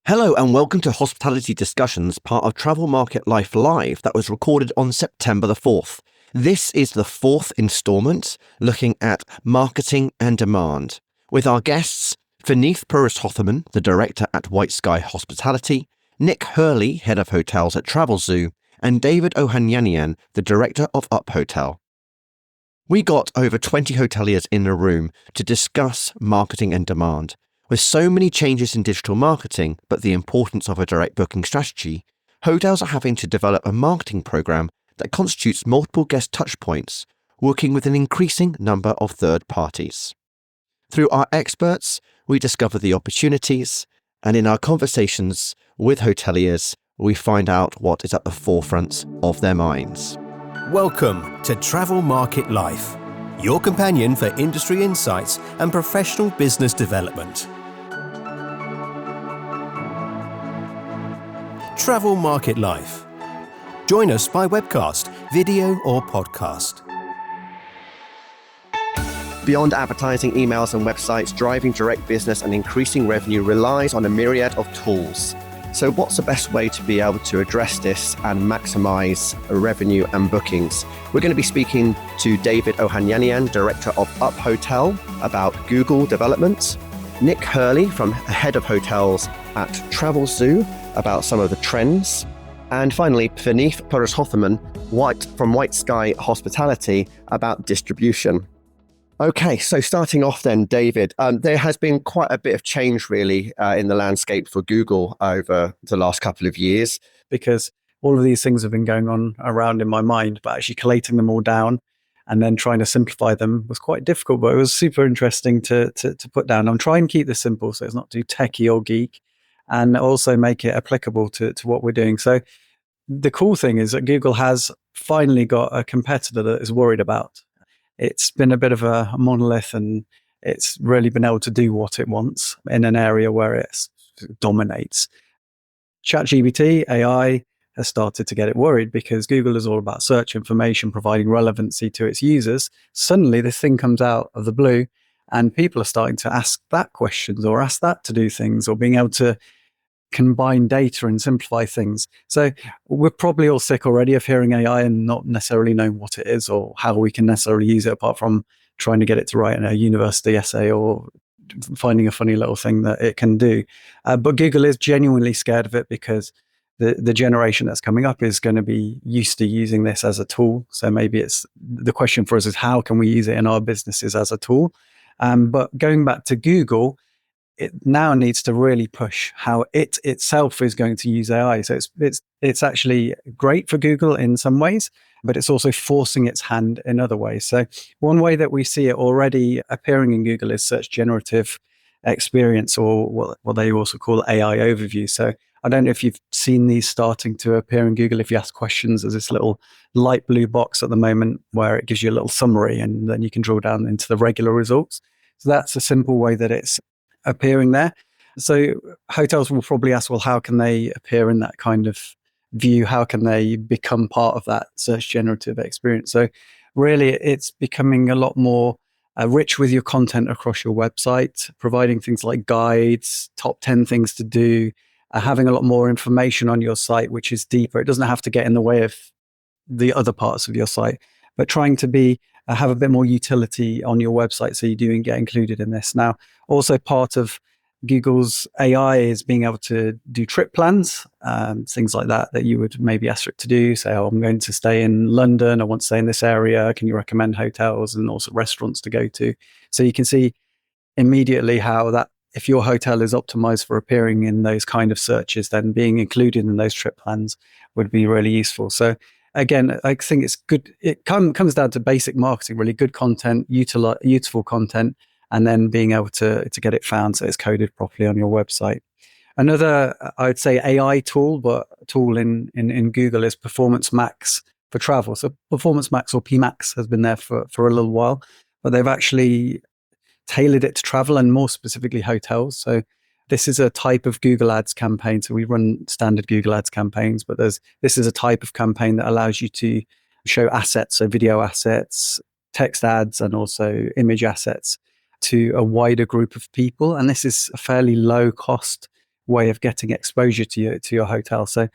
Hello and welcome to Hospitality Discussions, part of Travel Market Life Live that was recorded on September the 4th. This is the fourth instalment looking at marketing and demand, with our guests Vineeth Puris-Hotham, the Director at White Sky Hospitality, Nick Hurley, Head of Hotels at Travelzoo, and David Ohanjanian, the Director of Up Hotel. We got over 20 hoteliers in the room to discuss marketing and demand. With so many changes in digital marketing, but the importance of a direct booking strategy, hotels are having to develop a marketing program that constitutes multiple guest touchpoints, working with an increasing number of third parties. Through our experts, we discover the opportunities, and in our conversations with hoteliers, we find out what is at the forefront of their minds. Welcome to Travel Market Life, your companion for industry insights and professional business development. Travel Market Life. Join us by webcast, video or podcast. Beyond advertising, emails and websites, driving direct business and increasing revenue relies on a myriad of tools. So what's the best way to be able to address this and maximize revenue and bookings? We're going to be speaking to David Ohanjanian, Director of Up Hotel, about Google developments, Nick Hurley from Head of Hotels at Travelzoo about some of the trends, and finally Vineeth Puris-Hotham from White Sky Hospitality about distribution. Okay, so starting off then, David, there has been quite a bit of change really in the landscape for Google over the last couple of years. Because all of these things have been going on around in my mind, but actually collating them all down and then trying to simplify them was quite difficult, but it was super interesting to put down. I'm trying to keep this simple so it's not too techie or geek, and also make it applicable to what we're doing. So the cool thing is that Google has finally got a competitor that is worried about. It's been a bit of a monolith, and it's really been able to do what it wants in an area where it dominates. ChatGPT, AI, has started to get it worried because Google is all about search information, providing relevancy to its users. Suddenly, this thing comes out of the blue, and people are starting to ask that questions or ask that to do things, or being able to combine data and simplify things. So we're probably all sick already of hearing AI and not necessarily knowing what it is or how we can necessarily use it, apart from trying to get it to write in a university essay or finding a funny little thing that it can do. But Google is genuinely scared of it because the generation that's coming up is going to be used to using this as a tool. So maybe it's the question for us is how can we use it in our businesses as a tool? But going back to Google, it now needs to really push how it itself is going to use AI. So it's actually great for Google in some ways, but it's also forcing its hand in other ways. So one way that we see it already appearing in Google is search generative experience, or what they also call AI overview. So I don't know if you've seen these starting to appear in Google. If you ask questions, there's this little light blue box at the moment where it gives you a little summary, and then you can drill down into the regular results. So that's a simple way that it's appearing there. So hotels will probably ask, well, how can they appear in that kind of view? How can they become part of that search generative experience? So really, it's becoming a lot more rich with your content across your website, providing things like guides, top 10 things to do, having a lot more information on your site, which is deeper. It doesn't have to get in the way of the other parts of your site, but trying to be have a bit more utility on your website so you do get included in this. Now, also part of Google's AI is being able to do trip plans, things like that you would maybe ask it to do. Say, oh, I'm going to stay in London, I want to stay in this area, can you recommend hotels and also restaurants to go to? So you can see immediately how that, if your hotel is optimized for appearing in those kind of searches, then being included in those trip plans would be really useful. So again, I think it's good. It comes down to basic marketing, really good content, useful content, and then being able to get it found so it's coded properly on your website. Another, I would say, AI tool, but tool in Google is Performance Max for travel. So Performance Max, or PMax, has been there for a little while, but they've actually tailored it to travel and more specifically hotels. So this is a type of Google Ads campaign. So we run standard Google Ads campaigns, but this is a type of campaign that allows you to show assets, so video assets, text ads, and also image assets to a wider group of people. And this is a fairly low cost way of getting exposure to your hotel. So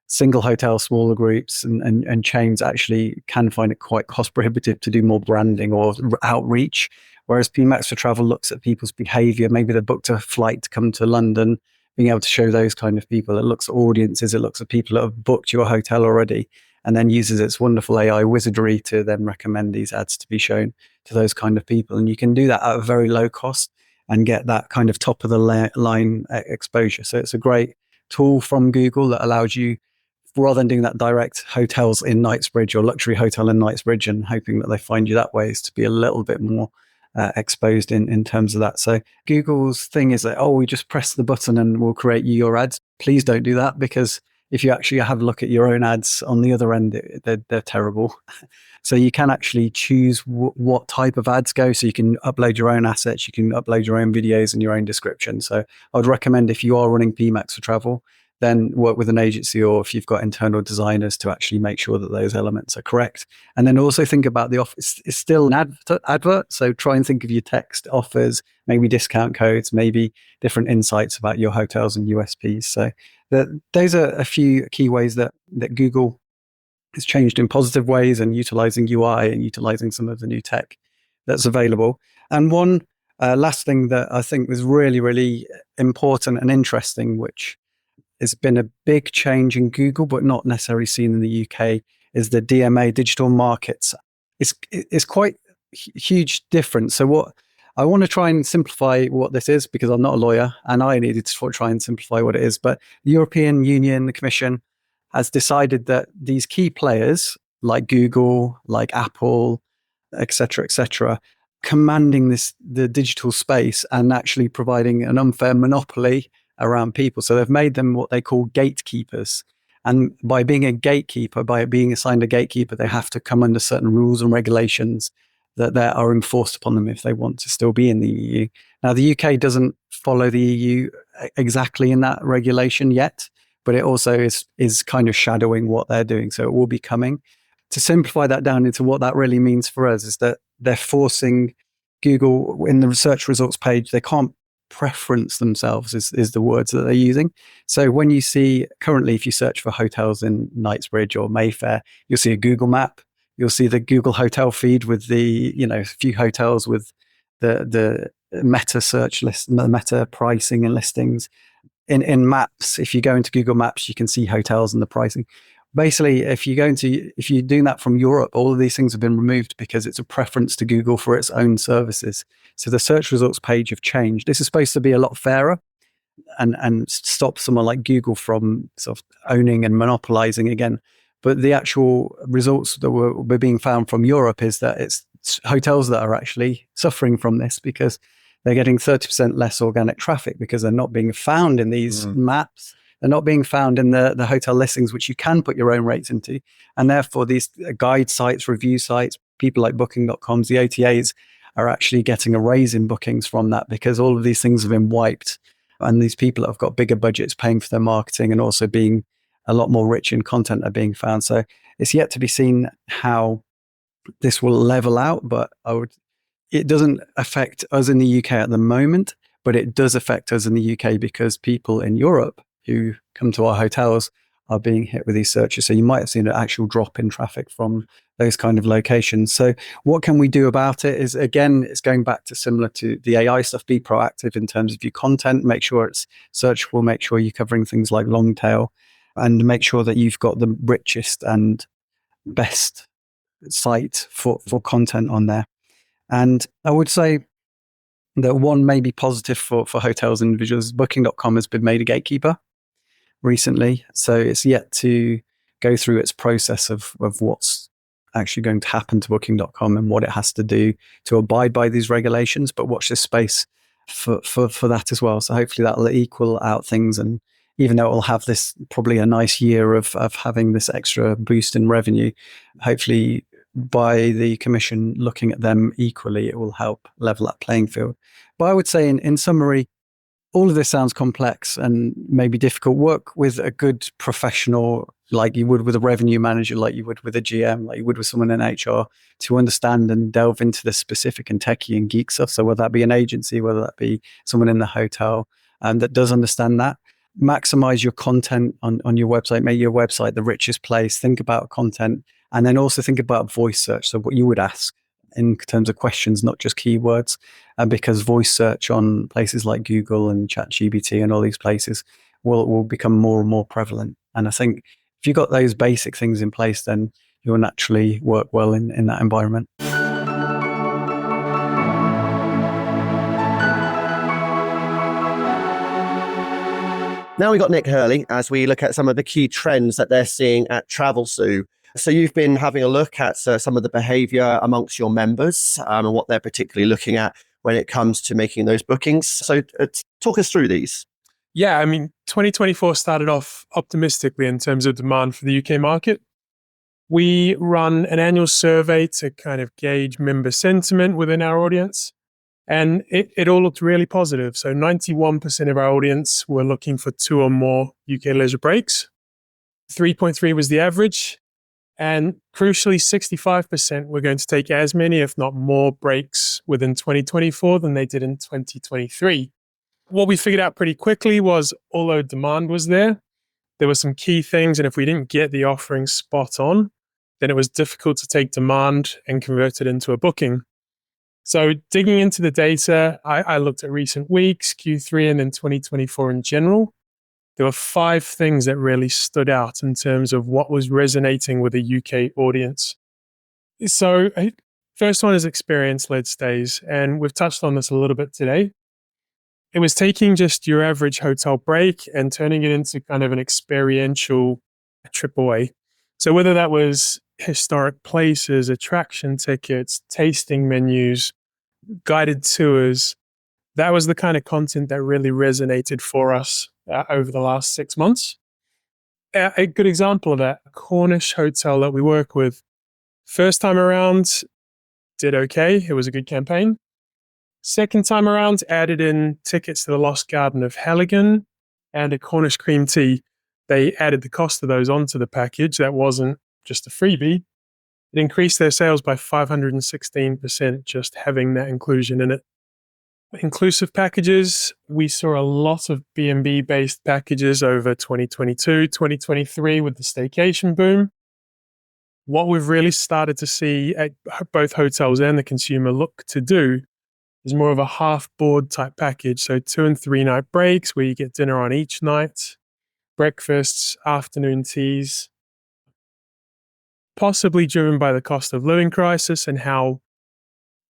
single hotel, smaller groups and chains actually can find it quite cost prohibitive to do more branding or outreach. Whereas PMAX for Travel looks at people's behavior. Maybe they booked a flight to come to London, being able to show those kind of people. It looks at audiences, it looks at people that have booked your hotel already, and then uses its wonderful AI wizardry to then recommend these ads to be shown to those kind of people. And you can do that at a very low cost and get that kind of top of the line exposure. So it's a great tool from Google that allows you, rather than doing that direct hotels in Knightsbridge or luxury hotel in Knightsbridge and hoping that they find you that way, is to be a little bit more exposed in terms of that. So Google's thing is that, oh, we just press the button and we'll create you your ads. Please don't do that, because if you actually have a look at your own ads on the other end, they're terrible. So you can actually choose what type of ads go. So you can upload your own assets, you can upload your own videos and your own description. So I would recommend, if you are running PMAX for Travel, then work with an agency, or if you've got internal designers, to actually make sure that those elements are correct. And then also think about the offer. It's still an advert. So try and think of your text, offers, maybe discount codes, maybe different insights about your hotels and USPs. So those are a few key ways that Google has changed in positive ways, and utilizing UI and utilizing some of the new tech that's available. And one last thing that I think was really, really important and interesting, which has been a big change in Google, but not necessarily seen in the UK, is the DMA, digital markets. It's quite huge difference. So what I want to try and simplify what this is, because I'm not a lawyer and I needed to try and simplify what it is. But the European Union, the Commission, has decided that these key players like Google, like Apple, et cetera, commanding the digital space and actually providing an unfair monopoly around people. So they've made them what they call gatekeepers. And by being a gatekeeper, by being assigned a gatekeeper, they have to come under certain rules and regulations that are enforced upon them if they want to still be in the EU. Now, the UK doesn't follow the EU exactly in that regulation yet, but it also is kind of shadowing what they're doing. So it will be coming. To simplify that down into what that really means for us, is that they're forcing Google in the search results page, they can't preference themselves, is the words that they're using. So when you see currently, if you search for hotels in Knightsbridge or Mayfair, you'll see a Google map. You'll see the Google hotel feed with the, a few hotels with the meta search list, meta pricing and listings. In maps, if you go into Google Maps, you can see hotels and the pricing. Basically, if you're doing that from Europe, all of these things have been removed because it's a preference to Google for its own services. So the search results page have changed. This is supposed to be a lot fairer and stop someone like Google from sort of owning and monopolizing again. But the actual results that were being found from Europe is that it's hotels that are actually suffering from this, because they're getting 30% less organic traffic because they're not being found in these maps. They're not being found in the hotel listings, which you can put your own rates into. And therefore, these guide sites, review sites, people like booking.coms, the OTAs are actually getting a raise in bookings from that, because all of these things have been wiped. And these people that have got bigger budgets paying for their marketing and also being a lot more rich in content are being found. So it's yet to be seen how this will level out, but it doesn't affect us in the UK at the moment, but it does affect us in the UK because people in Europe who come to our hotels are being hit with these searches. So you might have seen an actual drop in traffic from those kind of locations. So what can we do about it is, again, it's going back to similar to the AI stuff. Be proactive in terms of your content, make sure it's searchable, make sure you're covering things like long tail, and make sure that you've got the richest and best site for content on there. And I would say that one maybe positive for hotels and individuals, booking.com has been made a gatekeeper recently. So it's yet to go through its process of what's actually going to happen to booking.com and what it has to do to abide by these regulations. But watch this space for that as well. So hopefully that will equal out things. And even though it will have this probably a nice year of having this extra boost in revenue, hopefully by the Commission looking at them equally, it will help level that playing field. But I would say in summary, all of this sounds complex and maybe difficult. Work with a good professional, like you would with a revenue manager, like you would with a GM, like you would with someone in HR, to understand and delve into the specific and techie and geek stuff. So whether that be an agency, whether that be someone in the hotel that does understand that. maximize your content on your website, make your website the richest place. Think about content, and then also think about voice search. So what you would ask in terms of questions, not just keywords, because voice search on places like Google and ChatGPT and all these places will become more and more prevalent. And I think if you've got those basic things in place, then you'll naturally work well in that environment. Now we got Nick Hurley as we look at some of the key trends that they're seeing at Travelzoo. So you've been having a look at some of the behavior amongst your members and what they're particularly looking at when it comes to making those bookings. So talk us through these. Yeah, I mean, 2024 started off optimistically in terms of demand for the UK market. We run an annual survey to kind of gauge member sentiment within our audience, and it all looked really positive. So 91% of our audience were looking for 2 or more UK leisure breaks. 3.3 was the average. And crucially, 65% were going to take as many, if not more, breaks within 2024 than they did in 2023. What we figured out pretty quickly was, although demand was there were some key things, and if we didn't get the offering spot on, then it was difficult to take demand and convert it into a booking. So digging into the data, I looked at recent weeks, Q3, and then 2024 in general. There were 5 things that really stood out in terms of what was resonating with a UK audience. So first one is experience-led stays, and we've touched on this a little bit today. It was taking just your average hotel break and turning it into kind of an experiential trip away. So whether that was historic places, attraction tickets, tasting menus, guided tours, that was the kind of content that really resonated for us over the last 6 months. A good example of that, Cornish hotel that we work with, first time around, did okay. It was a good campaign. Second time around, added in tickets to the Lost Garden of Halligan and a Cornish cream tea. They added the cost of those onto the package. That wasn't just a freebie. It increased their sales by 516% just having that inclusion in it. Inclusive packages, we saw a lot of B&B based packages over 2022, 2023 with the staycation boom. What we've really started to see at both hotels and the consumer look to do is more of a half board type package. So 2 and 3 night breaks where you get dinner on each night, breakfasts, afternoon teas, possibly driven by the cost of living crisis and how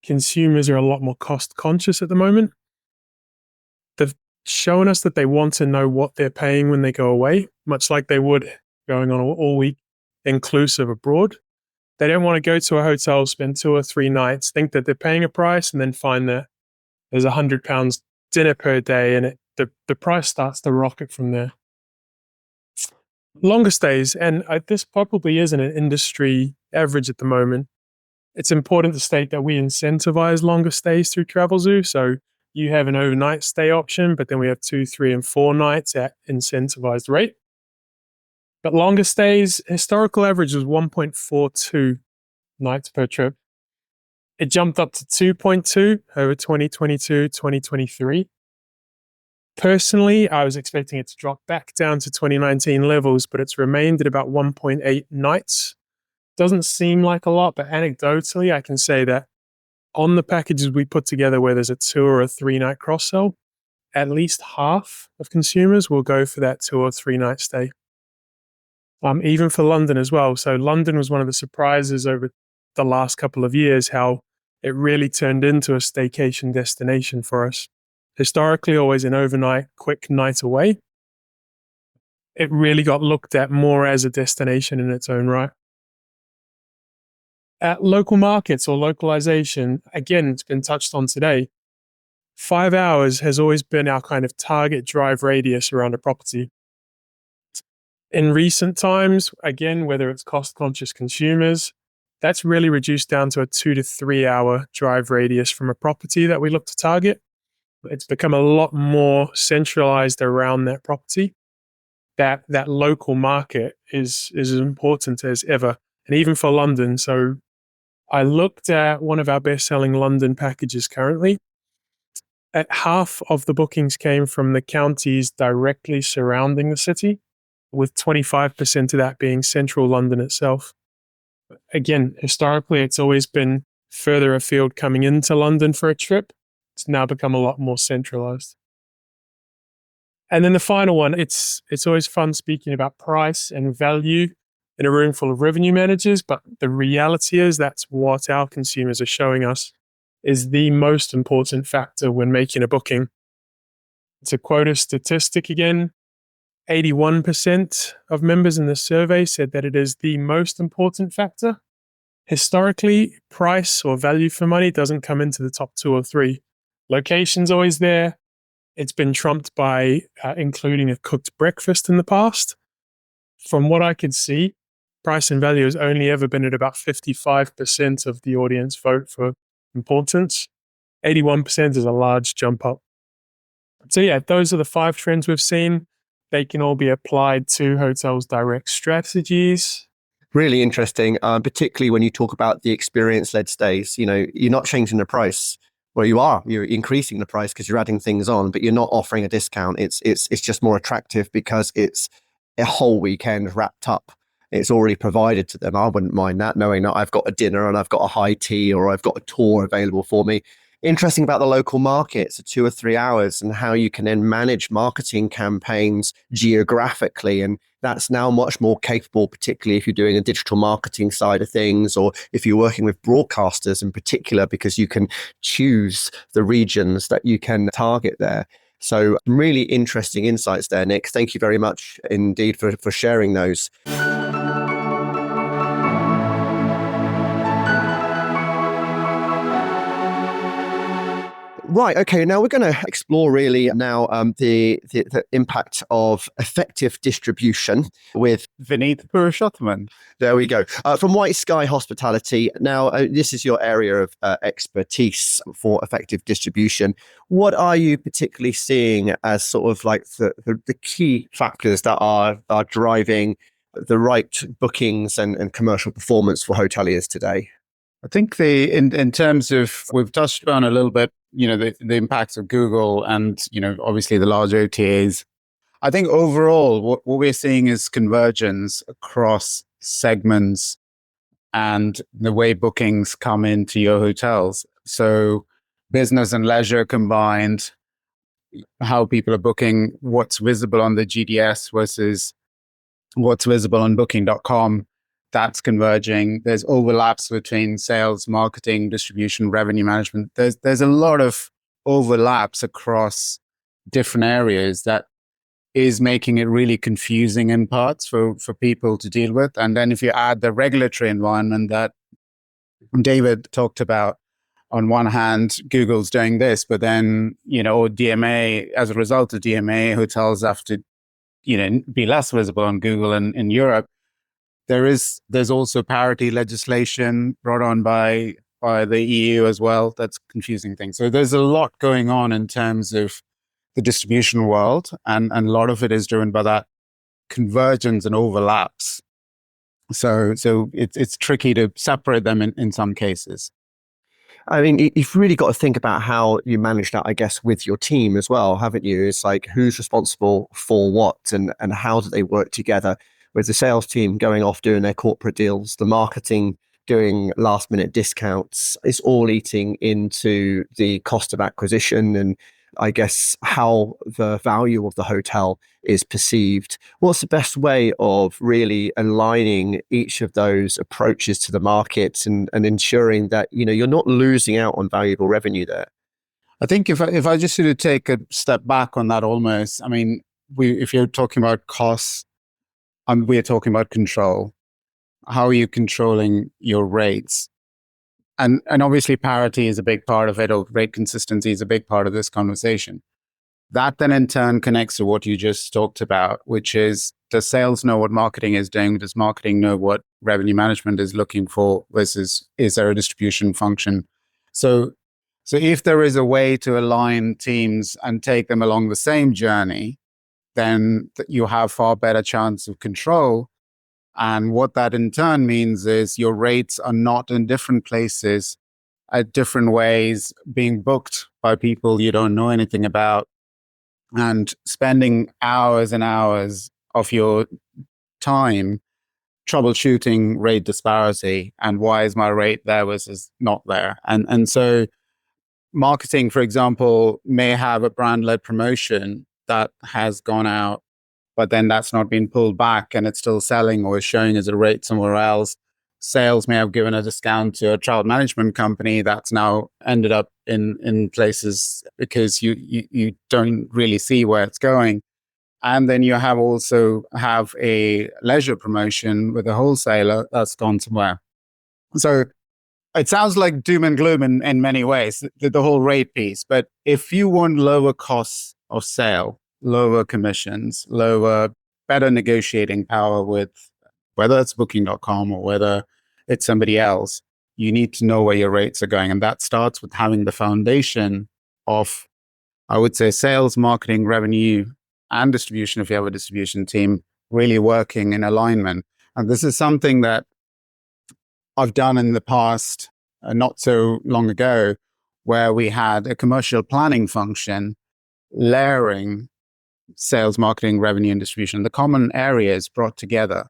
consumers are a lot more cost conscious at the moment. They've shown us that they want to know what they're paying when they go away, much like they would going on all week inclusive abroad. They don't want to go to a hotel, spend 2 or 3 nights, think that they're paying a price, and then find that there's £100 dinner per day, and the price starts to rocket from there. Longer stays, and this probably isn't an industry average at the moment. It's important to state that we incentivize longer stays through Travelzoo. So you have an overnight stay option, but then we have 2, 3, and 4 nights at incentivized rate. But longer stays, historical average was 1.42 nights per trip. It jumped up to 2.2 over 2022, 2023. Personally, I was expecting it to drop back down to 2019 levels, but it's remained at about 1.8 nights. Doesn't seem like a lot, but anecdotally, I can say that on the packages we put together where there's a 2 or a 3 night cross sell, at least half of consumers will go for that 2 or 3 night stay. Even for London as well. So London was one of the surprises over the last couple of years, how it really turned into a staycation destination for us. Historically, always an overnight, quick night away. It really got looked at more as a destination in its own right. At local markets or localization, again, it's been touched on today. 5 hours has always been our kind of target drive radius around a property. In recent times, again, whether it's cost-conscious consumers, that's really reduced down to a 2 to 3 hour drive radius from a property that we look to target. It's become a lot more centralized around that property. That local market is as important as ever, and even for London. So I looked at one of our best-selling London packages currently. Half of the bookings came from the counties directly surrounding the city, with 25% of that being central London itself. Again, historically, it's always been further afield coming into London for a trip. It's now become a lot more centralized. And then the final one, it's always fun speaking about price and value in a room full of revenue managers, but the reality is that's what our consumers are showing us is the most important factor when making a booking. To quote a statistic again, 81% of members in the survey said that it is the most important factor. Historically, price or value for money doesn't come into the top 2 or 3. Location's always there. It's been trumped by including a cooked breakfast in the past. From what I could see, price and value has only ever been at about 55% of the audience vote for importance. 81% is a large jump up. So yeah, those are the 5 trends we've seen. They can all be applied to hotels' direct strategies. Really interesting, particularly when you talk about the experience-led stays. You're not changing the price. Well, you're increasing the price because you're adding things on, but you're not offering a discount. It's just more attractive because it's a whole weekend wrapped up. It's already provided to them. I wouldn't mind that, knowing that I've got a dinner and I've got a high tea or I've got a tour available for me. Interesting about the local markets, so 2 or 3 hours, and how you can then manage marketing campaigns geographically. And that's now much more capable, particularly if you're doing a digital marketing side of things, or if you're working with broadcasters in particular, because you can choose the regions that you can target there. So really interesting insights there, Nick. Thank you very much indeed for sharing those. Right. Okay. Now we're going to explore really now the impact of effective distribution with Vineet Purushothaman. There we go. From White Sky Hospitality. Now, this is your area of expertise for effective distribution. What are you particularly seeing as sort of like the key factors that are driving the right bookings and commercial performance for hoteliers today? I think in terms of, we've touched on a little bit, the impacts of Google and, obviously the large OTAs. I think overall, what we're seeing is convergence across segments and the way bookings come into your hotels. So business and leisure combined, how people are booking, what's visible on the GDS versus what's visible on booking.com. That's converging. There's overlaps between sales, marketing, distribution, revenue management. There's a lot of overlaps across different areas that is making it really confusing in parts for people to deal with. And then if you add the regulatory environment that David talked about, on one hand, Google's doing this, but then, DMA, as a result of DMA, hotels have to, be less visible on Google and in Europe. There's also parity legislation brought on by the EU as well. That's confusing things. So there's a lot going on in terms of the distribution world, and a lot of it is driven by that convergence and overlaps. So it's tricky to separate them in some cases. I mean, you've really got to think about how you manage that, I guess, with your team as well, haven't you? It's like who's responsible for what and how do they work together? With the sales team going off doing their corporate deals, the marketing doing last minute discounts, it's all eating into the cost of acquisition and I guess how the value of the hotel is perceived. What's the best way of really aligning each of those approaches to the markets and ensuring that, you're not losing out on valuable revenue there? I think if I just sort of take a step back on that almost, I mean, if you're talking about costs, we're talking about control. How are you controlling your rates? And obviously parity is a big part of it, or rate consistency is a big part of this conversation. That then in turn connects to what you just talked about, which is, does sales know what marketing is doing? Does marketing know what revenue management is looking for versus is there a distribution function? So if there is a way to align teams and take them along the same journey, then you have far better chance of control. And what that in turn means is your rates are not in different places at different ways being booked by people you don't know anything about and spending hours and hours of your time troubleshooting rate disparity and why is my rate there versus not there. And so marketing, for example, may have a brand-led promotion that has gone out, but then that's not been pulled back and it's still selling or is showing as a rate somewhere else. Sales may have given a discount to a travel management company that's now ended up in places because you don't really see where it's going. And then you have also have a leisure promotion with a wholesaler that's gone somewhere. So it sounds like doom and gloom in many ways, the whole rate piece. But if you want lower costs of sale, lower commissions, better negotiating power with whether it's booking.com or whether it's somebody else, you need to know where your rates are going. And that starts with having the foundation of, I would say, sales, marketing, revenue, and distribution, if you have a distribution team, really working in alignment. And this is something that I've done in the past, not so long ago, where we had a commercial planning function layering sales, marketing, revenue, and distribution, the common areas brought together.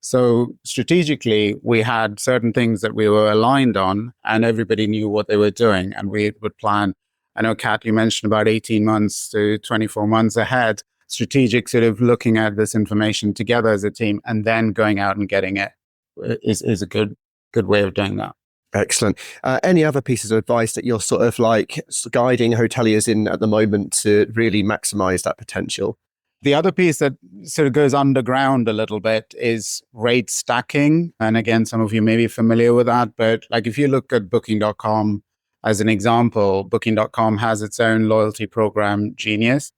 So strategically, we had certain things that we were aligned on and everybody knew what they were doing and we would plan. I know, Kat, you mentioned about 18 months to 24 months ahead, strategic sort of looking at this information together as a team and then going out and getting it is a good way of doing that. Excellent. Any other pieces of advice that you're sort of like guiding hoteliers in at the moment to really maximize that potential? The other piece that sort of goes underground a little bit is rate stacking. And again, some of you may be familiar with that, but like if you look at booking.com as an example, booking.com has its own loyalty program, Genius.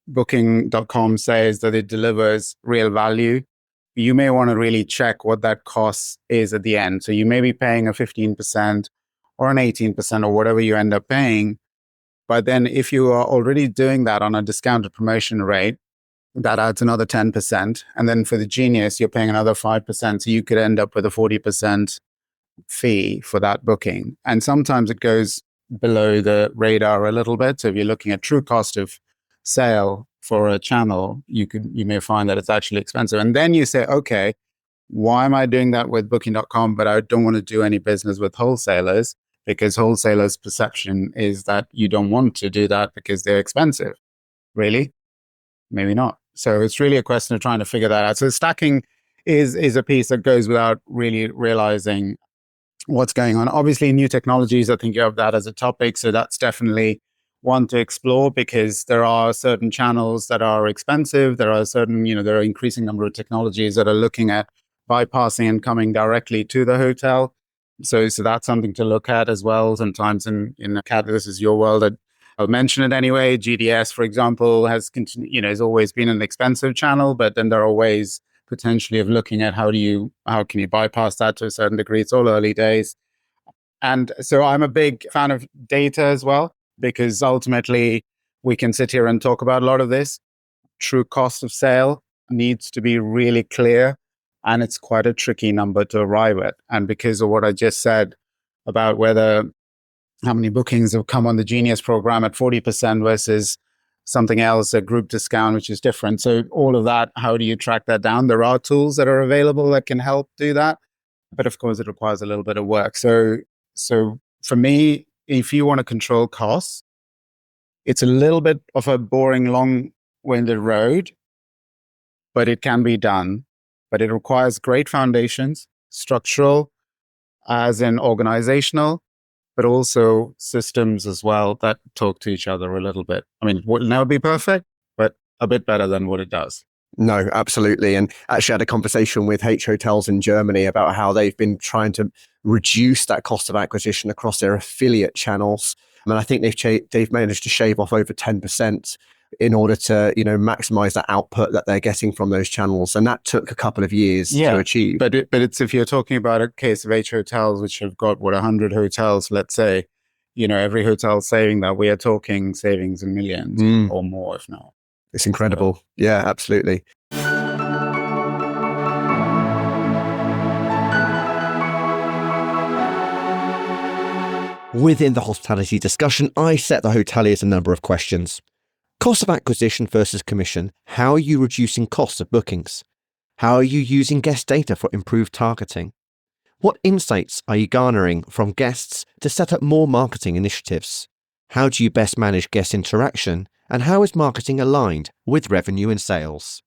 Booking.com says that it delivers real value. You may want to really check what that cost is at the end. So you may be paying a 15% or an 18% or whatever you end up paying. But then if you are already doing that on a discounted promotion rate, that adds another 10%. And then for the Genius, you're paying another 5%. So you could end up with a 40% fee for that booking. And sometimes it goes below the radar a little bit. So if you're looking at true cost of sale for a channel, you may find that it's actually expensive. And then you say, okay, why am I doing that with booking.com, but I don't want to do any business with wholesalers? Because wholesalers' perception is that you don't want to do that because they're expensive. Really? Maybe not. So it's really a question of trying to figure that out. So stacking is a piece that goes without really realizing what's going on. Obviously, new technologies, I think you have that as a topic. So that's definitely one to explore because there are certain channels that are expensive. There are certain, there are increasing number of technologies that are looking at bypassing and coming directly to the hotel. So that's something to look at as well. Sometimes in Kat, this is your world. I'll mention it anyway. GDS, for example, has always been an expensive channel, but then there are ways potentially of looking at how can you bypass that to a certain degree. It's all early days. And so I'm a big fan of data as well, because ultimately we can sit here and talk about a lot of this. True cost of sale needs to be really clear, and it's quite a tricky number to arrive at. And because of what I just said about how many bookings have come on the Genius program at 40% versus something else, a group discount, which is different. So all of that, how do you track that down? There are tools that are available that can help do that. But of course, it requires a little bit of work. So for me, if you want to control costs, it's a little bit of a boring, long-winded road, but it can be done. But it requires great foundations, structural, as in organizational, but also systems as well that talk to each other a little bit. I mean, it will never be perfect, but a bit better than what it does. No, absolutely. And actually had a conversation with H Hotels in Germany about how they've been trying to reduce that cost of acquisition across their affiliate channels. And I think they've managed to shave off over 10% in order to, maximize that output that they're getting from those channels. And that took a couple of years to achieve. But it's if you're talking about a case of H Hotels, which have got 100 hotels, let's say, every hotel saving that, we are talking savings in millions or more, if not. It's incredible. Yeah, absolutely. Within the hospitality discussion, I set the hoteliers a number of questions. Cost of acquisition versus commission. How are you reducing costs of bookings? How are you using guest data for improved targeting? What insights are you garnering from guests to set up more marketing initiatives? How do you best manage guest interaction? And how is marketing aligned with revenue and sales?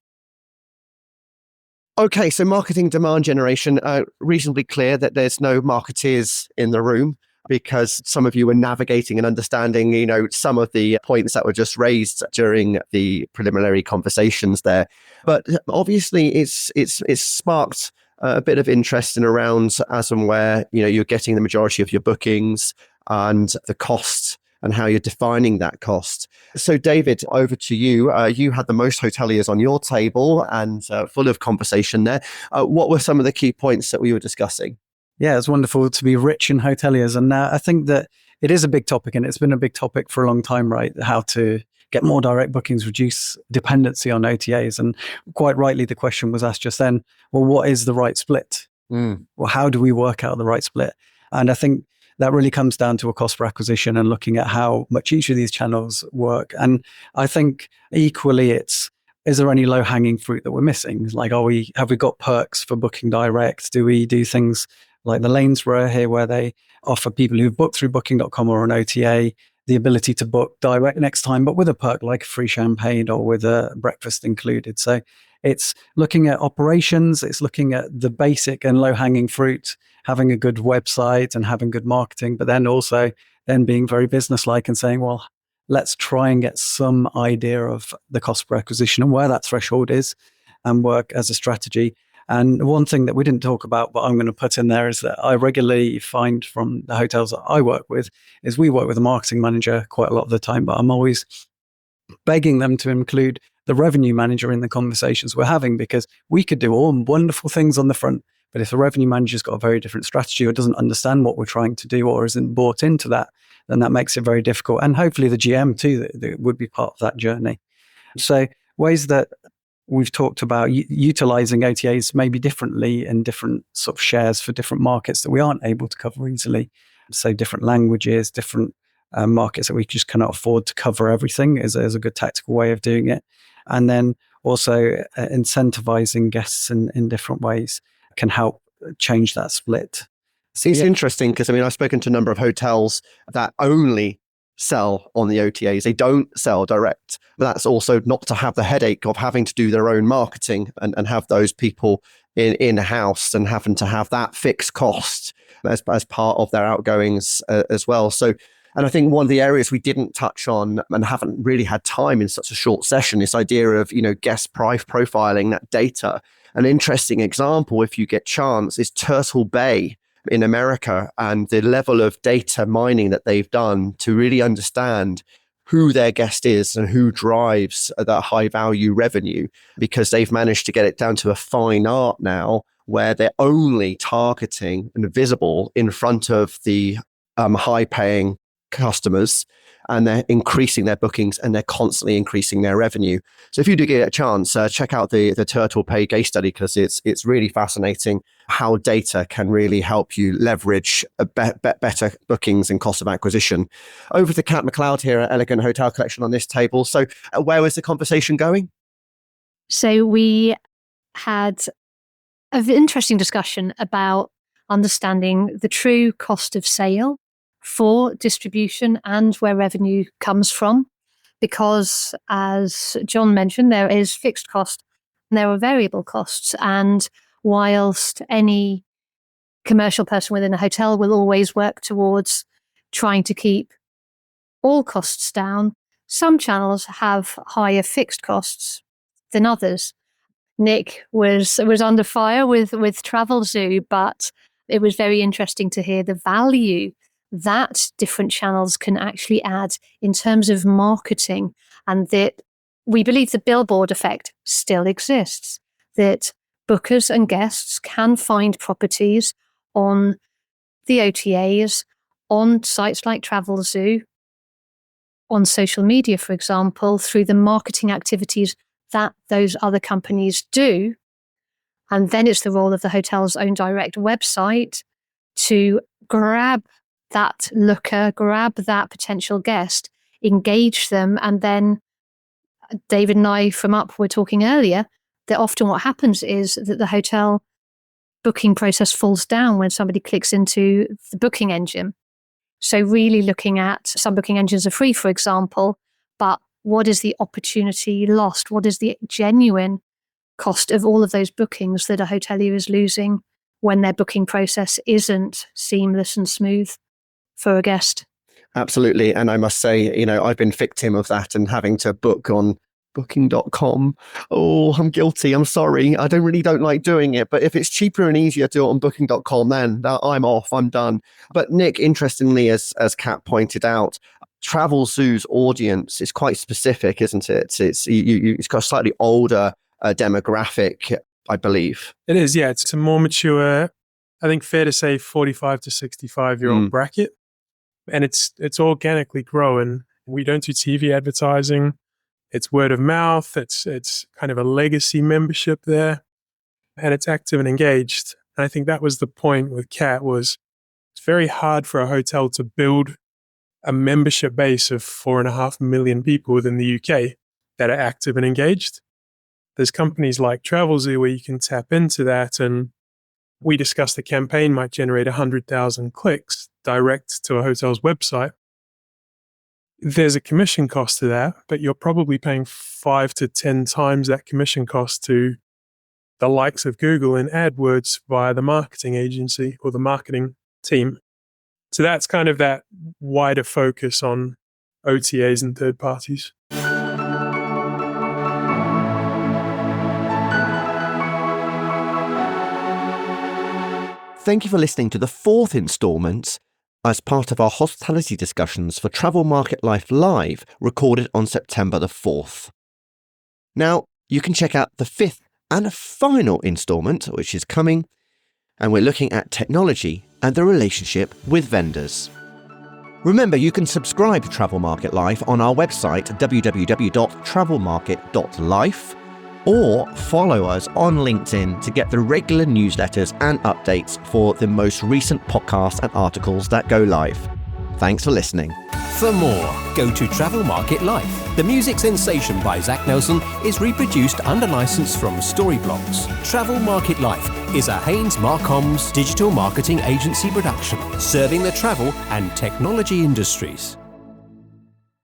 Okay, so marketing demand generation, reasonably clear that there's no marketeers in the room because some of you were navigating and understanding, some of the points that were just raised during the preliminary conversations there. But obviously, it's sparked a bit of interest in around as and where you're getting the majority of your bookings and the cost and how you're defining that cost. So David, over to you. You had the most hoteliers on your table and full of conversation there. What were some of the key points that we were discussing? Yeah, it's wonderful to be rich in hoteliers. And I think that it is a big topic, and it's been a big topic for a long time, right? How to get more direct bookings, reduce dependency on OTAs. And quite rightly, the question was asked just then, well, what is the right split? Well, how do we work out the right split? And I think that really comes down to a cost per acquisition and looking at how much each of these channels work. And I think equally is there any low hanging fruit that we're missing? Like, have we got perks for booking direct? Do we do things like the Lanesborough here where they offer people who've booked through booking.com or an OTA the ability to book direct next time, but with a perk like free champagne or with a breakfast included. So it's looking at operations, it's looking at the basic and low hanging fruit, having a good website and having good marketing, but then also then being very businesslike and saying, well, let's try and get some idea of the cost per acquisition and where that threshold is and work as a strategy. And one thing that we didn't talk about, but I'm going to put in there, is that I regularly find from the hotels that I work with, is we work with a marketing manager quite a lot of the time, but I'm always begging them to include the revenue manager in the conversations we're having, because we could do all wonderful things on the front, but if the revenue manager's got a very different strategy or doesn't understand what we're trying to do or isn't bought into that, then that makes it very difficult. And hopefully the GM too, that would be part of that journey. So ways that we've talked about utilizing OTAs maybe differently in different sort of shares for different markets that we aren't able to cover easily. So different languages, different markets that we just cannot afford to cover everything is a good tactical way of doing it. And then also incentivizing guests in different ways can help change that split. See, it's interesting because, I've spoken to a number of hotels that only sell on the OTAs. They don't sell direct. But that's also not to have the headache of having to do their own marketing and have those people in-house and having to have that fixed cost as part of their outgoings as well. So, and I think one of the areas we didn't touch on and haven't really had time in such a short session, this idea of, guest price profiling, that data. An interesting example, if you get chance, is Turtle Bay in America and the level of data mining that they've done to really understand who their guest is and who drives that high value revenue, because they've managed to get it down to a fine art now where they're only targeting and visible in front of the high paying customers, and they're increasing their bookings and they're constantly increasing their revenue. So if you do get a chance, check out the Turtle Pay case study, because it's really fascinating how data can really help you leverage better bookings and cost of acquisition. Over to Kat McLeod here at Elegant Hotel Collection on this table. So where was the conversation going? So we had an interesting discussion about understanding the true cost of sale for distribution and where revenue comes from, because as John mentioned, there is fixed cost and there are variable costs. And whilst any commercial person within a hotel will always work towards trying to keep all costs down, some channels have higher fixed costs than others. Nick was under fire with Travelzoo, but it was very interesting to hear the value that different channels can actually add in terms of marketing, and that we believe the billboard effect still exists, that bookers and guests can find properties on the OTAs, on sites like Travelzoo, on social media, for example, through the marketing activities that those other companies do. And then it's the role of the hotel's own direct website to grab that looker, grab that potential guest, engage them, and then David and I from Up were talking earlier that often what happens is that the hotel booking process falls down when somebody clicks into the booking engine. So really looking at, some booking engines are free, for example, but what is the opportunity lost? What is the genuine cost of all of those bookings that a hotelier is losing when their booking process isn't seamless and smooth for a guest? Absolutely. And I must say, I've been victim of that and having to book on booking.com. Oh, I'm guilty. I'm sorry. I don't like doing it. But if it's cheaper and easier to do it on booking.com, then I'm off. I'm done. But Nick, interestingly, as Kat pointed out, Travelzoo's audience is quite specific, isn't it? It's got a slightly older demographic, I believe. It is, yeah. It's a more mature, I think fair to say 45 to 65-year-old bracket. And it's organically growing. We don't do TV advertising. It's word of mouth. It's kind of a legacy membership there. And it's active and engaged. And I think that was the point with Kat, was it's very hard for a hotel to build a membership base of 4.5 million people within the UK that are active and engaged. There's companies like Travelzoo where you can tap into that, and we discussed the campaign might generate 100,000 clicks direct to a hotel's website. There's a commission cost to that, but you're probably paying 5 to 10 times that commission cost to the likes of Google and AdWords via the marketing agency or the marketing team. So that's kind of that wider focus on OTAs and third parties. Thank you for listening to the fourth instalment as part of our hospitality discussions for Travel Market Life Live, recorded on September the 4th. Now, you can check out the fifth and final instalment, which is coming, and we're looking at technology and the relationship with vendors. Remember, you can subscribe to Travel Market Life on our website, www.travelmarket.life, or follow us on LinkedIn to get the regular newsletters and updates for the most recent podcasts and articles that go live. Thanks for listening. For more, go to Travel Market Life. The music sensation by Zach Nelson is reproduced under license from Storyblocks. Travel Market Life is a Haynes Marcoms digital marketing agency production, serving the travel and technology industries.